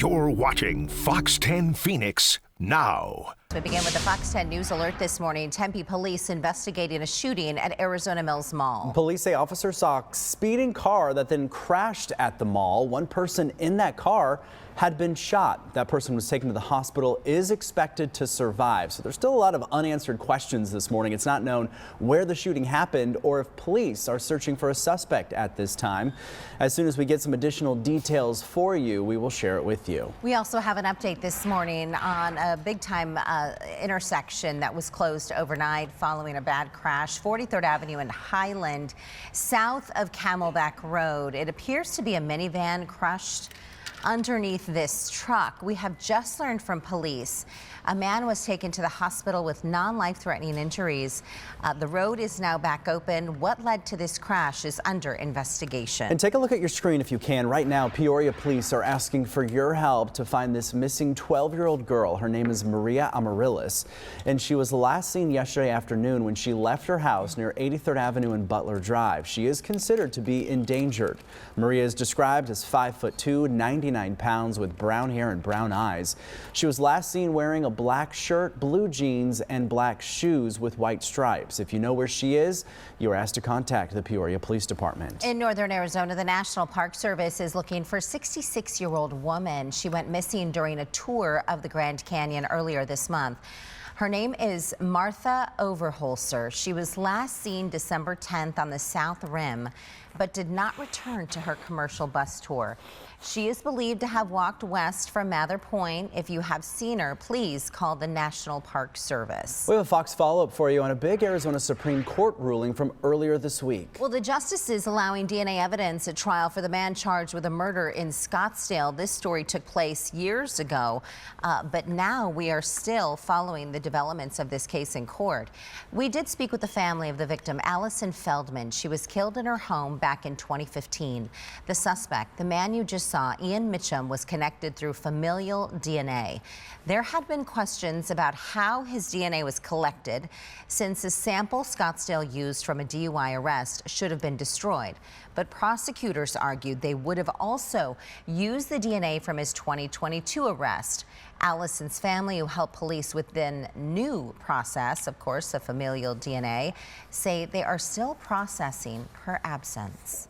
You're watching Fox 10 Phoenix now. We begin with the Fox 10 News alert this morning. Tempe police investigating a shooting at Arizona Mills Mall. Police say officers saw a speeding car that then crashed at the mall. One person in that car had been shot. That person was taken to the hospital, is expected to survive. So there's still a lot of unanswered questions this morning. It's not known where the shooting happened or if police are searching for a suspect at this time. As soon as we get some additional details for you, we will share it with you. We also have an update this morning on a big time intersection that was closed overnight following a bad crash. 43rd Avenue and Highland, south of Camelback Road. It appears to be a minivan crushed underneath this truck. We have just learned from police a man was taken to the hospital with non-life-threatening injuries. The road is now back open. What led to this crash is under investigation. And take a look at your screen if you can. Right now, Peoria police are asking for your help to find this missing 12-year-old girl. Her name is Maria Amaryllis, and she was last seen yesterday afternoon when she left her house near 83rd Avenue and Butler Drive. She is considered to be endangered. Maria is described as 5'2", 99 pounds with brown hair and brown eyes. She was last seen wearing a black shirt, blue jeans, and black shoes with white stripes. If you know where she is, you are asked to contact the Peoria Police Department. In northern Arizona, the National Park Service is looking for a 66-year-old woman. She went missing during a tour of the Grand Canyon earlier this month. Her name is Martha Overholser. She was last seen December 10th on the South Rim, but did not return to her commercial bus tour. She is believed to have walked west from Mather Point. If you have seen her, please call the National Park Service. We have a Fox follow-up for you on a big Arizona Supreme Court ruling from earlier this week. Well, the justices allowing DNA evidence at trial for the man charged with a murder in Scottsdale. This story took place years ago, but now we are still following the developments of this case in court. We did speak with the family of the victim, Allison Feldman. She was killed in her home back in 2015. The suspect, the man you just saw, Ian Mitchum, was connected through familial DNA. There had been questions about how his DNA was collected, since a sample Scottsdale used from a DUI arrest should have been destroyed. But prosecutors argued they would have also used the DNA from his 2022 arrest. Allison's family, who helped police with the new process, of course, of familial DNA, say they are still processing her absence.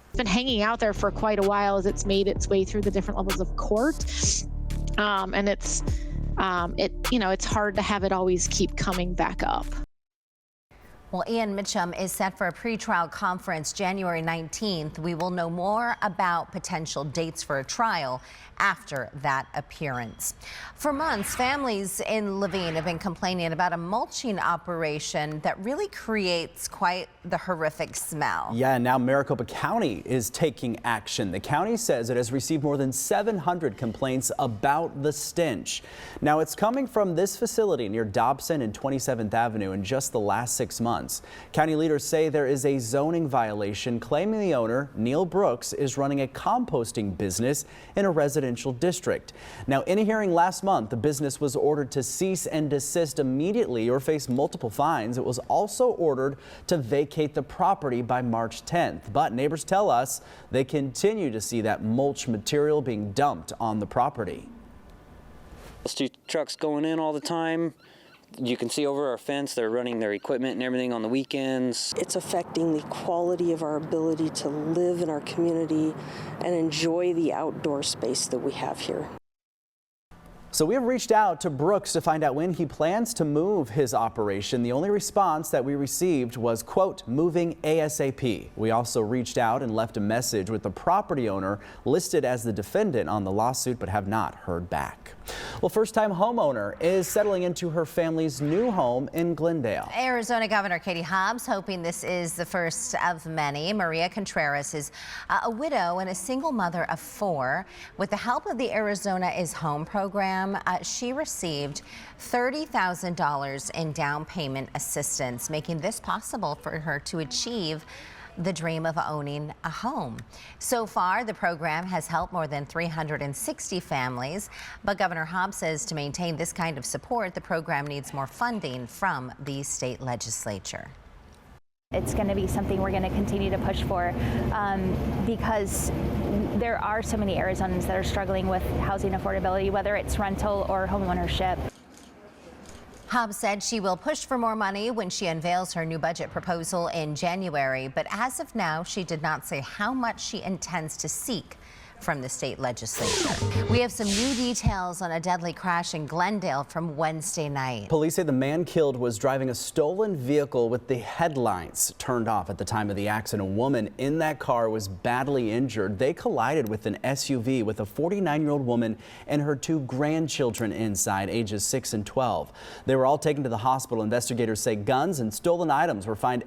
It's been hanging out there for quite a while as it's made its way through the different levels of court, and it's hard to have it always keep coming back up. Well, Ian Mitchum is set for a pretrial conference January 19th. We will know more about potential dates for a trial after that appearance. For months, families in Levine have been complaining about a mulching operation that really creates quite the horrific smell. Yeah, and now Maricopa County is taking action. The county says it has received more than 700 complaints about the stench. Now, it's coming from this facility near Dobson and 27th Avenue in just the last 6 months. County leaders say there is a zoning violation, claiming the owner, Neil Brooks, is running a composting business in a residential district. Now, in a hearing last month, the business was ordered to cease and desist immediately or face multiple fines. It was also ordered to vacate the property by March 10th. But neighbors tell us they continue to see that mulch material being dumped on the property. Those two trucks going in all the time. You can see over our fence, they're running their equipment and everything on the weekends. It's affecting the quality of our ability to live in our community and enjoy the outdoor space that we have here. So we have reached out to Brooks to find out when he plans to move his operation. The only response that we received was, quote, moving ASAP. We also reached out and left a message with the property owner listed as the defendant on the lawsuit, but have not heard back. Well, first-time homeowner is settling into her family's new home in Glendale. Arizona Governor Katie Hobbs hoping this is the first of many. Maria Contreras is a widow and a single mother of 4. With the help of the Arizona is Home program, she received $30,000 in down payment assistance, making this possible for her to achieve the dream of owning a home. So far, the program has helped more than 360 families, but Governor Hobbs says to maintain this kind of support, the program needs more funding from the state legislature. It's going to be something we're going to continue to push for because there are so many Arizonans that are struggling with housing affordability, whether it's rental or homeownership. Hobbs said she will push for more money when she unveils her new budget proposal in January, but as of now, she did not say how much she intends to seek from the state legislature. We have some new details on a deadly crash in Glendale from Wednesday night. Police say the man killed was driving a stolen vehicle with the headlights turned off at the time of the accident. A woman in that car was badly injured. They collided with an SUV with a 49-year-old woman and her 2 grandchildren inside, ages 6 and 12. They were all taken to the hospital. Investigators say guns and stolen items were found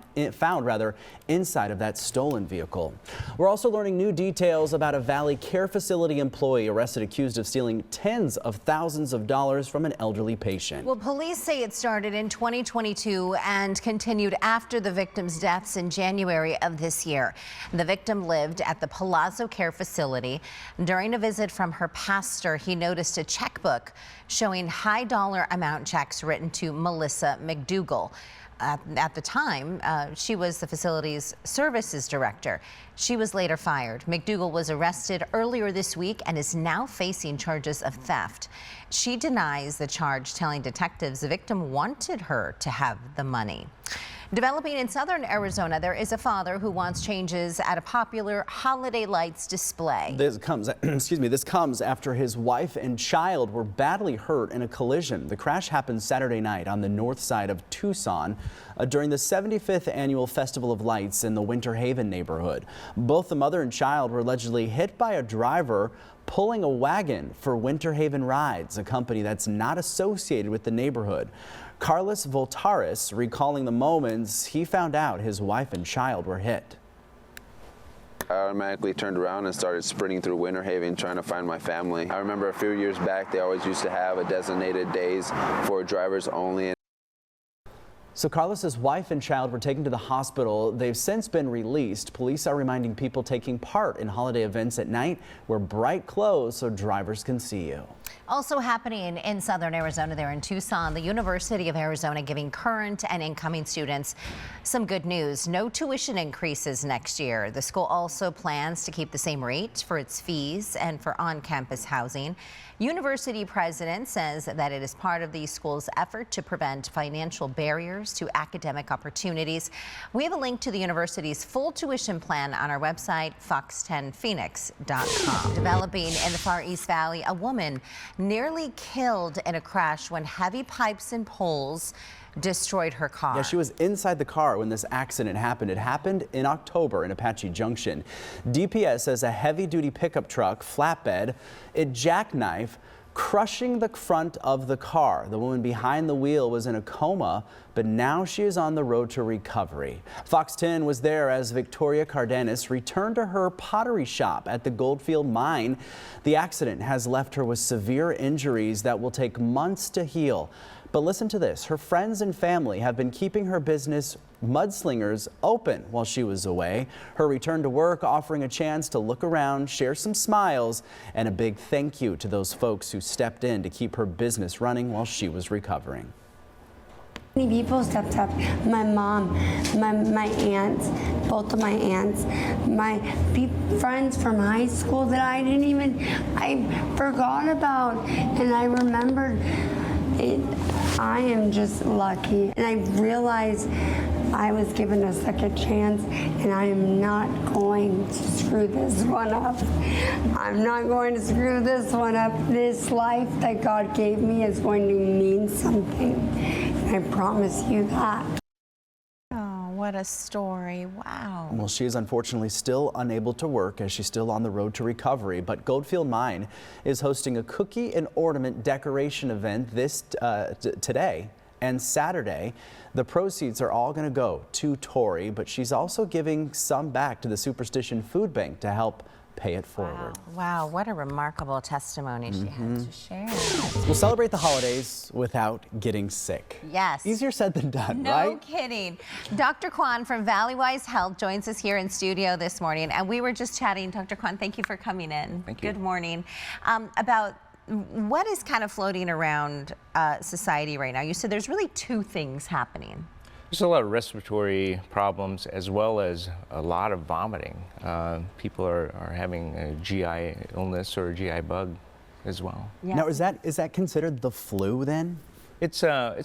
inside of that stolen vehicle. We're also learning new details about a Valley Care Facility employee arrested accused of stealing tens of thousands of dollars from an elderly patient. Well, police say it started in 2022 and continued after the victim's deaths in January of this year. The victim lived at the Palazzo Care Facility. During a visit from her pastor, he noticed a checkbook showing high dollar amount checks written to Melissa McDougal. At the time, she was the facility's services director. She was later fired. McDougal was arrested earlier this week and is now facing charges of theft. She denies the charge, telling detectives the victim wanted her to have the money. Developing in southern Arizona, there is a father who wants changes at a popular holiday lights display. This comes, this comes after his wife and child were badly hurt in a collision. The crash happened Saturday night on the north side of Tucson during the 75th annual Festival of Lights in the Winter Haven neighborhood. Both the mother and child were allegedly hit by a driver pulling a wagon for Winter Haven Rides, a company that's not associated with the neighborhood. Carlos Voltaris recalling the moments he found out his wife and child were hit. I automatically turned around and started sprinting through Winter Haven trying to find my family. I remember a few years back they always used to have a designated days for drivers only. So Carlos's wife and child were taken to the hospital. They've since been released. Police are reminding people taking part in holiday events at night wear bright clothes so drivers can see you. Also happening in southern Arizona, there in Tucson, the University of Arizona giving current and incoming students some good news. No tuition increases next year. The school also plans to keep the same rate for its fees and for on-campus housing. University president says that it is part of the school's effort to prevent financial barriers to academic opportunities. We have a link to the university's full tuition plan on our website, fox10phoenix.com. Developing in the Far East Valley, a woman nearly killed in a crash when heavy pipes and poles destroyed her car. Yeah, she was inside the car when this accident happened. It happened in October in Apache Junction. DPS says a heavy-duty pickup truck, flatbed, it jackknifed, crushing the front of the car. The woman behind the wheel was in a coma, but now she is on the road to recovery. Fox 10 was there as Victoria Cardenas returned to her pottery shop at the Goldfield mine. The accident has left her with severe injuries that will take months to heal. But listen to this. Her friends and family have been keeping her business, Mudslingers, open while she was away. Her return to work offering a chance to look around, share some smiles, and a big thank you to those folks who stepped in to keep her business running while she was recovering. Many people stepped up. My mom, my aunts, both of my aunts, my friends from high school that I forgot about, and I remembered it. I am just lucky, and I realized I was given a second chance, and I am not going to screw this one up. I'm not going to screw this one up. This life that God gave me is going to mean something. I promise you that. Oh, what a story. Wow. Well, she is unfortunately still unable to work as she's still on the road to recovery, but Goldfield Mine is hosting a cookie and ornament decoration event today and Saturday. The proceeds are all going to go to Tori, but she's also giving some back to the Superstition Food Bank to help pay it forward. Wow, what a remarkable testimony she had to share. We'll celebrate the holidays without getting sick. Yes. Easier said than done, no right? No kidding. Dr. Kwan from Valleywise Health joins us here in studio this morning, and we were just chatting. Dr. Kwan, thank you for coming in. Thank you. Good morning. About what is kind of floating around society right now. You said there's really two things happening. There's a lot of respiratory problems as well as a lot of vomiting. People are having a GI illness or a GI bug as well. Yes. Now, is that considered the flu then? It's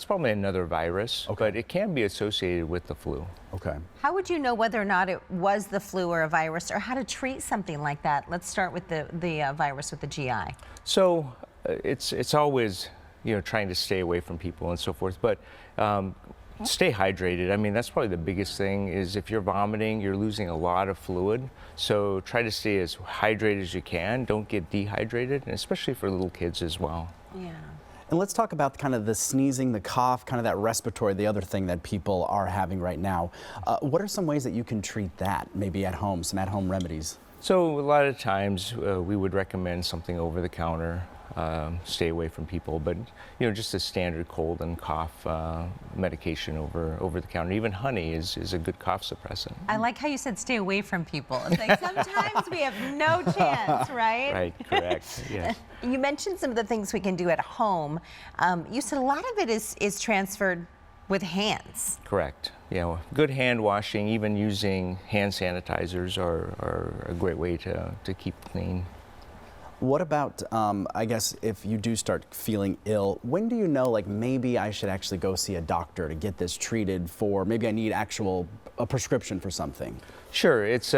probably another virus, but it can be associated with the flu. Okay. How would you know whether or not it was the flu or a virus, or how to treat something like that? Let's start with the virus with the GI. So it's always, you know, trying to stay away from people and so forth, but stay hydrated. I mean, that's probably the biggest thing. Is if you're vomiting, you're losing a lot of fluid. So try to stay as hydrated as you can. Don't get dehydrated, and especially for little kids as well. Yeah. And let's talk about kind of the sneezing, the cough, kind of that respiratory, the other thing that people are having right now. What are some ways that you can treat that, maybe at home, some at-home remedies? So a lot of times we would recommend something over the counter. Stay away from people, but you know, just a standard cold and cough medication over the counter. Even honey is a good cough suppressant. I like how you said stay away from people. It's like sometimes we have no chance, right? Right, correct. Yes. You mentioned some of the things we can do at home. You said a lot of it is transferred with hands. Correct. You know, good hand washing, even using hand sanitizers are a great way to keep clean. What about, I guess, if you do start feeling ill, when do you know, like, maybe I should actually go see a doctor to get this treated for, maybe I need a prescription for something? Sure, it's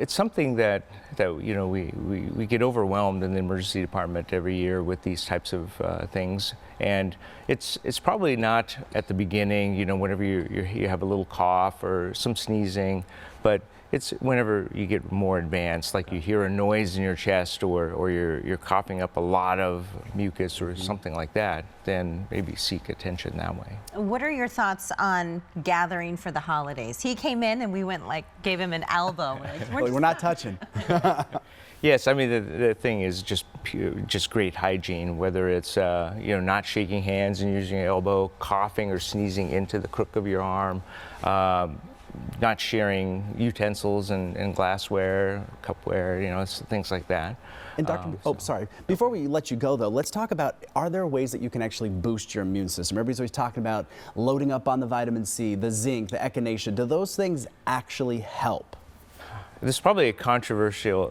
something that you know, we get overwhelmed in the emergency department every year with these types of things, and it's probably not at the beginning, you know, whenever you have a little cough or some sneezing, but it's whenever you get more advanced, like you hear a noise in your chest or you're coughing up a lot of mucus or something like that, then maybe seek attention that way. What are your thoughts on gathering for the holidays? He came in and we went gave him an elbow. We're not touching. Yes, I mean the thing is just great hygiene. Whether it's you know, not shaking hands and using your elbow, coughing or sneezing into the crook of your arm. Not sharing utensils and glassware, cupware, you know, things like that. And Dr. Sorry. Before we let you go, though, let's talk about, are there ways that you can actually boost your immune system? Everybody's always talking about loading up on the vitamin C, the zinc, the echinacea. Do those things actually help? This is probably a controversial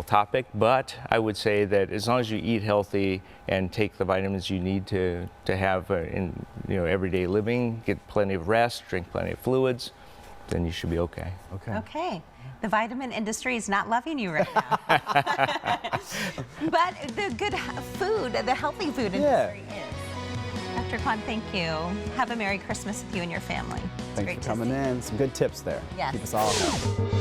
topic, but I would say that as long as you eat healthy and take the vitamins you need to have in, you know, everyday living, get plenty of rest, drink plenty of fluids, then you should be okay. Okay. The vitamin industry is not loving you right now. But the good food, the healthy food industry is. Dr. Kwan, thank you. Have a Merry Christmas with you and your family. Thanks for coming in. Some good tips there. Yes. Keep us all healthy.